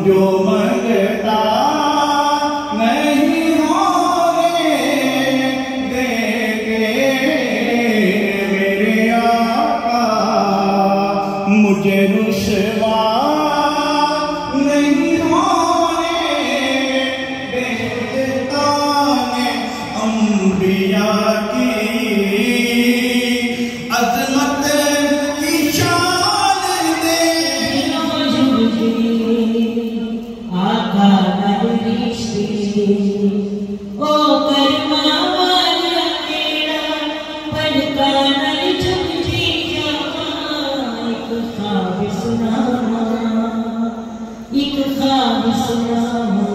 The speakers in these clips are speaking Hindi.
जो मंगता नहीं होने देंगे मेरे आका, मुझे रुसवा नहीं होने देता ने अंबिया की अज़मत की शान दे। आका नबरिश्ते ओ करमा वाला तेरा पलका नल झुक जी जावा। एक ख्वाब सुनावा, एक ख्वाब सुनावा।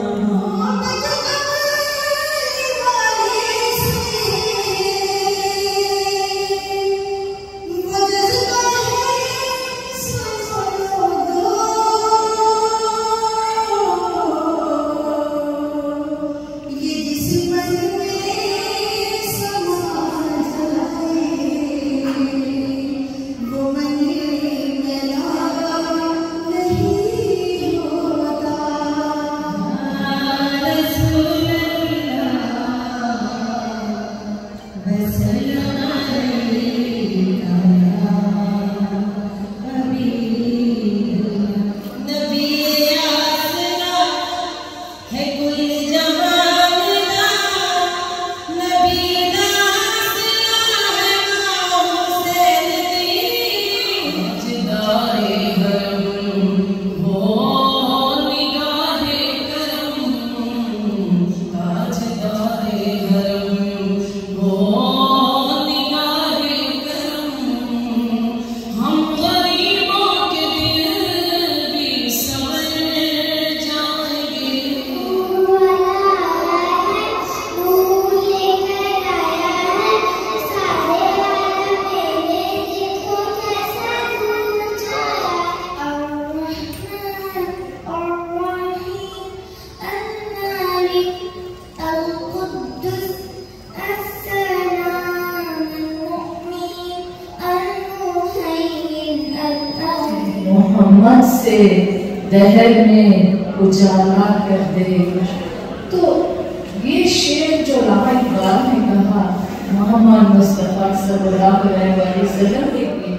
मोहम्मद से दहर में उजाला कर दे। तो ये शेर जो राह इकबाल ने कहा मोहम्मद मुस्तफा सल्लल्लाहु अलैहि वसल्लम के लिए।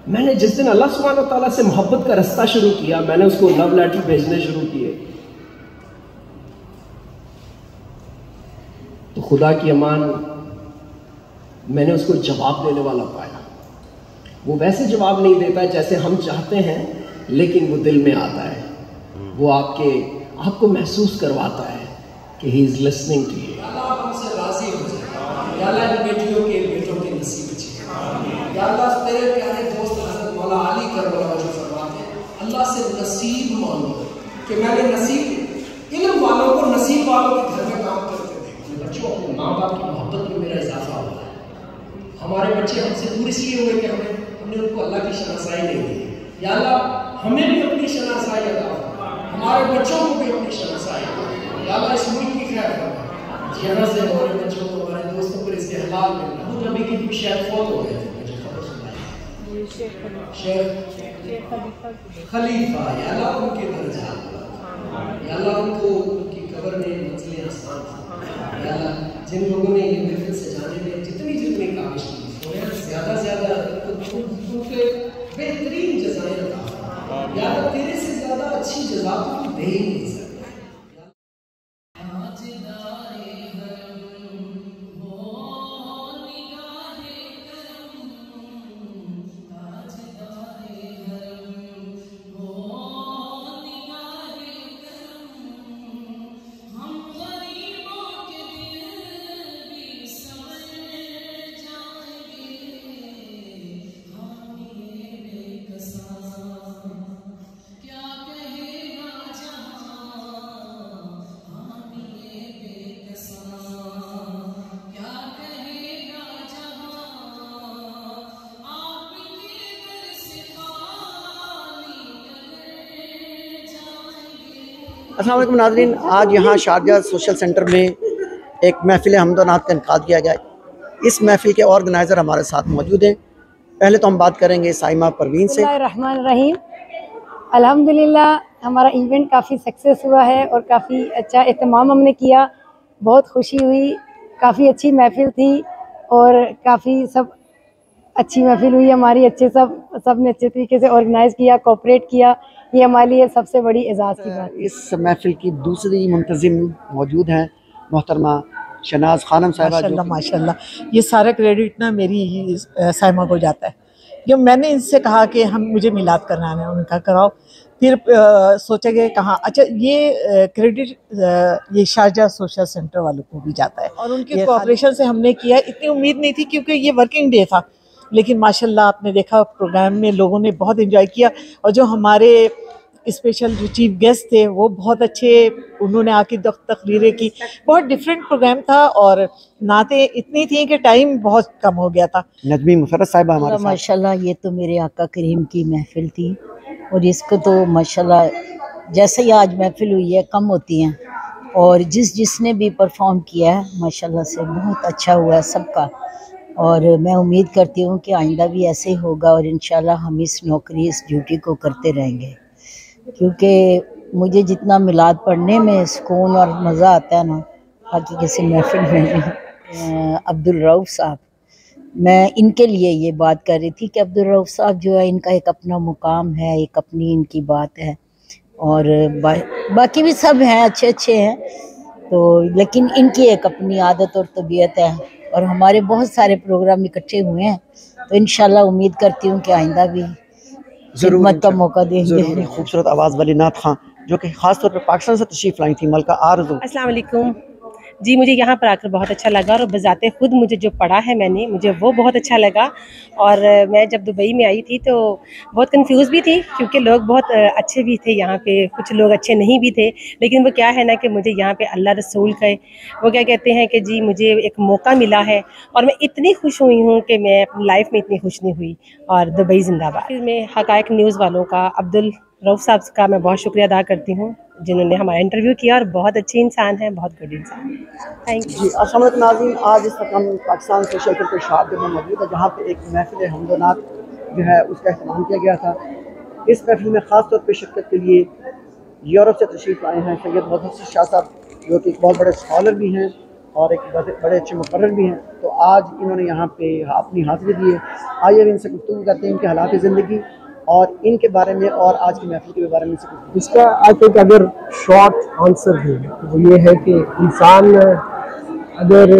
मैंने जिस दिन अल्लाह सुब्हानहू व तआला से मोहब्बत का रास्ता शुरू किया, मैंने उसको लव लेटर भेजने शुरू किए, तो खुदा की अमान मैंने उसको जवाब देने वाला पाया। वो वैसे जवाब नहीं देता है जैसे हम चाहते हैं, लेकिन वो दिल में आता है, वो आपको महसूस करवाता है कि he is listening to you. Allah हमसे राजी हो जाए, या अल्लाह इन बेटियों के बेटों के नसीब अच्छे, या अल्लाह तेरे प्यारे दोस्त हज़रत मौला अली करबला जो फरमाते हैं, अल्लाह से नसीब मांगो कि मैंने नसीब इल्म वालों को नसीब वालों के घर में काम करते देखा। बच्चों, अपने माँ बाप की मोहब्बत में मेरा इजाफा हुआ है। हमारे बच्चे हमसे दूर इसलिए हुए कि हमने उनको अल्लाह की शनासाई नहीं दी। या अल्लाह हमें भी अपनी शनासाई अता फरमा, हमारे बच्चों को भी अपनी शनासाई अता फरमा। या अल्लाह इस मुल्क की खैर फरमा, यहाँ से हमारे बच्चों को, हमारे दोस्तों को इसके हलाल मिलना। वो जब कि शायद फौत हो गए थे, मुझे खबर सुनाई शेख खलीफा, या अल्लाह उनके दर्जात, या अल्लाह उनको उनकी कब्र में मंजिलें आसान थी। या अल्लाह जिन लोगों ने ये महफिल से जाने में जितनी काबिश की, ज्यादा उनके बेहतरीन जज़ाएं अता फरमा। या अल्लाह तेरे से ज्यादा अच्छी जज़ा तो तू दे ही नहीं सकता। अस्सलाम वालेकुम नाज़रीन, आज यहाँ शारजाह सोशल सेंटर में एक महफिल हमदनात का इनकाद किया गया है। इस महफिल के ऑर्गेनाइज़र हमारे साथ मौजूद हैं। पहले तो हम बात करेंगे साइमा परवीन से। रहमान रहीम, अल्हम्दुलिल्लाह हमारा इवेंट काफ़ी सक्सेस हुआ है और काफ़ी अच्छा एहतमाम हमने किया, बहुत खुशी हुई, काफ़ी अच्छी महफिल थी और काफ़ी सब अच्छी महफिल हुई हमारी, अच्छे सब ने अच्छे तरीके से ऑर्गेनाइज़ किया, कोऑपरेट किया, ये हमारे लिए सबसे बड़ी एजाज़ की बात है। इस महफिल की दूसरी मुंतज़िम मौजूद हैं मोहतरमा शनाज खानम साहिबा। माशाल्लाह माशाल्लाह, ये सारा क्रेडिट ना मेरी ही साइमा को जाता है। जब मैंने इनसे कहा कि मुझे मिलाद कराना है, उन्होंने कहा कराओ, फिर सोचा गया कहाँ, अच्छा ये क्रेडिट ये शारजा सोशल सेंटर वालों को भी जाता है और उनके कोऑपरेशन से हमने किया। इतनी उम्मीद नहीं थी क्योंकि ये वर्किंग डे था, लेकिन माशाल्लाह आपने देखा प्रोग्राम में लोगों ने बहुत एंजॉय किया और जो हमारे स्पेशल जो चीफ गेस्ट थे वो बहुत अच्छे, उन्होंने आके तकरीरें की, बहुत डिफरेंट प्रोग्राम था और नाते इतनी थी कि टाइम बहुत कम हो गया था। नजमी मुसर्रत साहिबा हमारे साथ। माशाल्लाह ये तो मेरे आका करीम की महफिल थी और इसको तो माशाल्लाह जैसे ही आज महफिल हुई है कम होती हैं, और जिसने भी परफॉर्म किया है माशाल्लाह से बहुत अच्छा हुआ है सबका, और मैं उम्मीद करती हूँ कि आइंदा भी ऐसे ही होगा और इंशाल्लाह हम इस नौकरी इस ड्यूटी को करते रहेंगे, क्योंकि मुझे जितना मिलाद पढ़ने में सुकून और मज़ा आता है ना, बाकी किसी महफिल में नहीं। अब्दुल रऊफ़ साहब, मैं इनके लिए ये बात कर रही थी कि अब्दुल रऊफ़ साहब जो है इनका एक अपना मुकाम है, एक अपनी इनकी बात है, और बाकी भी सब हैं अच्छे हैं, तो लेकिन इनकी एक अपनी आदत और तबीयत है, और हमारे बहुत सारे प्रोग्राम इकट्ठे हुए हैं, तो इंशाल्लाह उम्मीद करती हूँ कि आइंदा भी खिदमत का मौका देंगे। खूबसूरत आवाज़ वाली नात खां जो कि ख़ास तौर पर पाकिस्तान से तशरीफ़ लाई थी, मलका आरज़ू। अस्सलाम वालेकुम जी, मुझे यहाँ पर आकर बहुत अच्छा लगा और बजाते खुद मुझे जो पढ़ा है मैंने, मुझे वो बहुत अच्छा लगा। और मैं जब दुबई में आई थी तो बहुत कंफ्यूज भी थी, क्योंकि लोग बहुत अच्छे भी थे यहाँ पे, कुछ लोग अच्छे नहीं भी थे, लेकिन वो क्या है ना कि मुझे यहाँ पे अल्लाह रसूल का वो क्या कहते हैं कि जी मुझे एक मौका मिला है और मैं इतनी खुश हुई हूँ कि मैं अपनी लाइफ में इतनी खुश नहीं हुई। और दुबई जिंदाबाद। मैं हक़ाइक़ न्यूज़ वालों का, अब्दुल रऊफ़ साहब का मैं बहुत शुक्रिया अदा करती हूँ जिन्होंने हमारा इंटरव्यू किया, और बहुत अच्छे इंसान हैं, बहुत गुड इंसान। Thank you. अस्सलाम वालेकुम नाज़रीन, आज इस वक्त हम पाकिस्तान सोशल सेंटर शारजा में मौजूद है, जहाँ पे एक महफिल हमदनात जो है उसका अहतमाम किया गया था। इस महफिल में ख़ास तौर पर शिरकत के लिए यूरोप से तशरीफ़ आए हैं सैयद मुहम्मद शाह साहब, जो कि एक बहुत बड़े स्कॉलर भी हैं और एक बड़े अच्छे मुकर्रर भी हैं। तो आज इन्होंने यहाँ पे अपनी हाज़िरी दी है। आइए अब इनसे गुफ्तगू करते हैं इनके हालात ज़िंदगी और इनके बारे में और आज की महफिल के बारे में। इसका आई थिंक अगर शॉर्ट आंसर है तो वो ये है कि इंसान अगर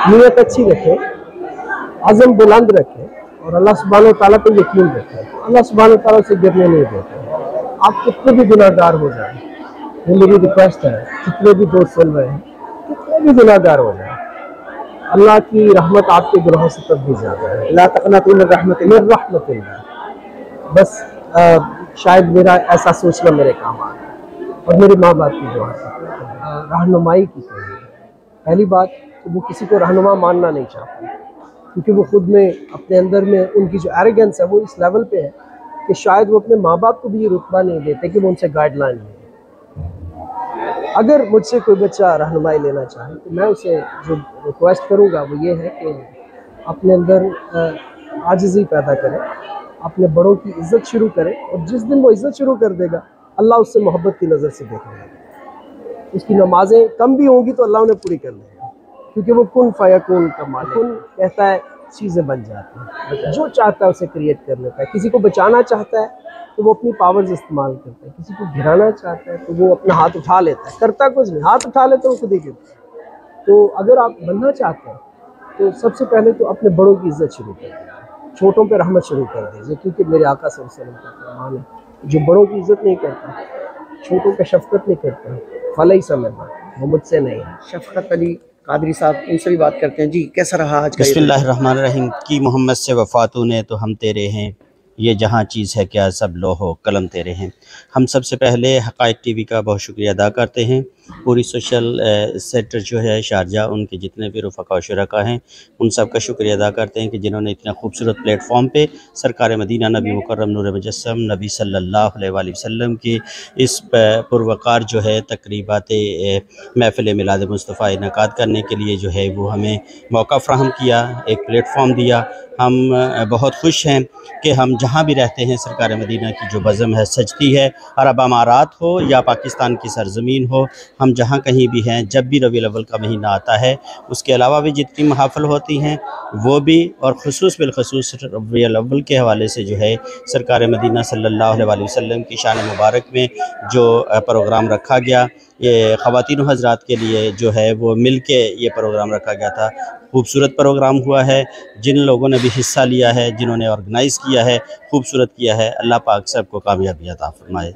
नीयत अच्छी रखे, अज़म बुलंद रखे और अल्लाह सुब्हानहू ताला पे यकीन रखे, अल्लाह सुब्हानहू ताला से गिरने नहीं देते। आप कितने भी गुनाहगार हो जाए, ये मेरी रिक्वेस्ट है, कितने भी दोस्त सुन रहे हैं, कितने भी गुनाहगार हो जाए, अल्लाह की रहमत आपके गुनाहों से तब भी ज़्यादा है। ला तक़नतू मिन रहमतिल्लाह। बस शायद मेरा ऐसा सोचना मेरे काम आ गया और मेरे माँ बाप की दुआ से रहनुमाई की चाहिए। पहली बात तो वो किसी को रहनुमा मानना नहीं चाहते, क्योंकि वो खुद में अपने अंदर में उनकी जो एरोगेंस है वो इस लेवल पे है कि शायद वो अपने माँ बाप को भी ये रुतबा नहीं देते कि वो उनसे गाइडलाइन लें। अगर मुझसे कोई बच्चा रहनुमाई लेना चाहे तो मैं उसे जो रिक्वेस्ट करूँगा वो ये है कि अपने अंदर आजिज़ी पैदा करें, अपने बड़ों की इज़्ज़त शुरू करें, और जिस दिन वो इज़्ज़त शुरू कर देगा अल्लाह उससे मोहब्बत की नज़र से देखेगा। उसकी नमाजें कम भी होंगी तो अल्लाह उन्हें पूरी कर लेगा, क्योंकि वो कुन फयकुन का मालिक। कुन कहता है चीज़ें बन जाती हैं, जो चाहता है उसे क्रिएट कर लेता है। किसी को बचाना चाहता है तो वो अपनी पावर्स इस्तेमाल करता है, किसी को गिराना चाहता है तो वो अपना हाथ उठा लेता है, करता कुछ नहीं, हाथ उठा लेता है वो खुद ही गिरता है। तो अगर आप बनना चाहते हैं तो सबसे पहले तो अपने बड़ों की इज़्ज़त शुरू कर दीजिए, छोटों पर रहमत शुरू कर दीजिए, क्योंकि मेरे आका सल्लल्लाहु अलैहि वसल्लम का फरमान है, जो बड़ों की इज़्ज़त नहीं करता, छोटों पर शफ़क़त नहीं करता, फलई समझना वो मुझसे नहीं है। शफ़क़त अली कादरी साहब, इनसे भी बात करते हैं। जी कैसा रहा आज का? बिस्मिल्लाहिर्रहमानिर्रहीम। की मोहम्मद से वफ़ातू ने तो हम तेरे हैं, ये जहाँ चीज़ है क्या सब लोहो कलम तेरे हैं। हम सबसे पहले हक़ाइक़ टीवी का बहुत शुक्रिया अदा करते हैं पूरी सोशल सेक्टर जो है शारजा, उनके जितने भी रफ़क़ा व शुरका हैं, उन सब का शुक्रिया अदा करते हैं कि जिन्होंने इतना खूबसूरत प्लेटफॉर्म पे सरकार मदीना नबी मुकर्रम नूर मुजस्सम नबी सल्लल्लाहु अलैहि वसल्लम की इस पुरवकार जो है तकरीबात महफ़िल मिलाद मुस्तफ़ा इनकाद करने के लिए जो है वो हमें मौका फ़राहम किया, एक प्लेटफॉर्म दिया। हम बहुत खुश हैं कि हम जहाँ भी रहते हैं सरकार मदीना की जो बज़म है सजती है। अरब अमारात हो या पाकिस्तान की सरज़मीन हो, हम जहाँ कहीं भी हैं, जब भी रबीउल अव्वल का महीना आता है, उसके अलावा भी जितनी महाफ़िल होती हैं वो भी, और ख़ुसूस बिलख़ुसूस रबीउल अव्वल के हवाले से जो है सरकार मदीना सल्लल्लाहु अलैहि वसल्लम की शान मुबारक में जो प्रोग्राम रखा गया, ये ख़वातीन हज़रात के लिए जो है वो मिल के ये प्रोग्राम रखा गया था। खूबसूरत प्रोग्राम हुआ है। जिन लोगों ने भी हिस्सा लिया है, जिन्होंने ऑर्गेनाइज़ किया है, खूबसूरत किया है, अल्लाह पाक सबको कामयाबी अता फरमाए।